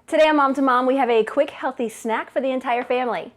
Today on Mom to Mom, we have a quick, healthy snack for the entire family.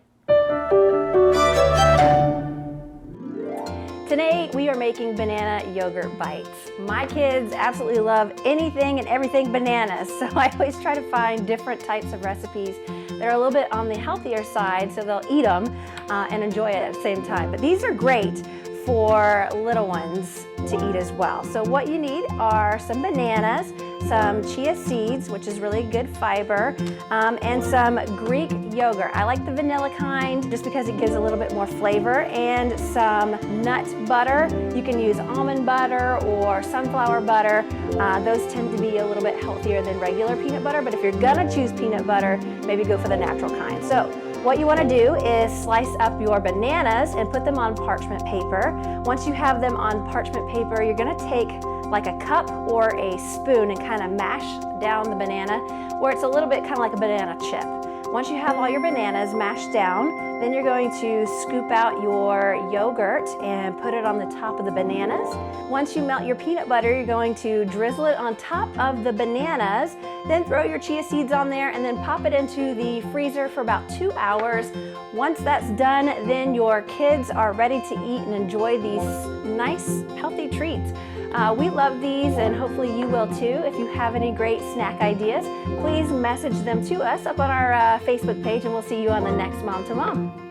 Today, we are making banana yogurt bites. My kids absolutely love anything and everything bananas, so I always try to find different types of recipes that are a little bit on the healthier side so they'll eat them and enjoy it at the same time. But these are great for little ones to eat as well. So what you need are some bananas, some chia seeds, which is really good fiber, and some Greek yogurt. I like the vanilla kind just because it gives a little bit more flavor, and some nut butter. You can use almond butter or sunflower butter. Those tend to be a little bit healthier than regular peanut butter, but if you're gonna choose peanut butter, maybe go for the natural kind. So what you want to do is slice up your bananas and put them on parchment paper. Once you have them on parchment paper, you're going to take like a cup or a spoon and kind of mash down the banana where it's a little bit kind of like a banana chip. Once you have all your bananas mashed down, then you're going to scoop out your yogurt and put it on the top of the bananas. Once you melt your peanut butter, you're going to drizzle it on top of the bananas, then throw your chia seeds on there and then pop it into the freezer for about 2 hours. Once that's done, then your kids are ready to eat and enjoy these nice, healthy treats. We love these, and hopefully you will too. If you have any great snack ideas, please message them to us up on our Facebook page, and we'll see you on the next Mom to Mom.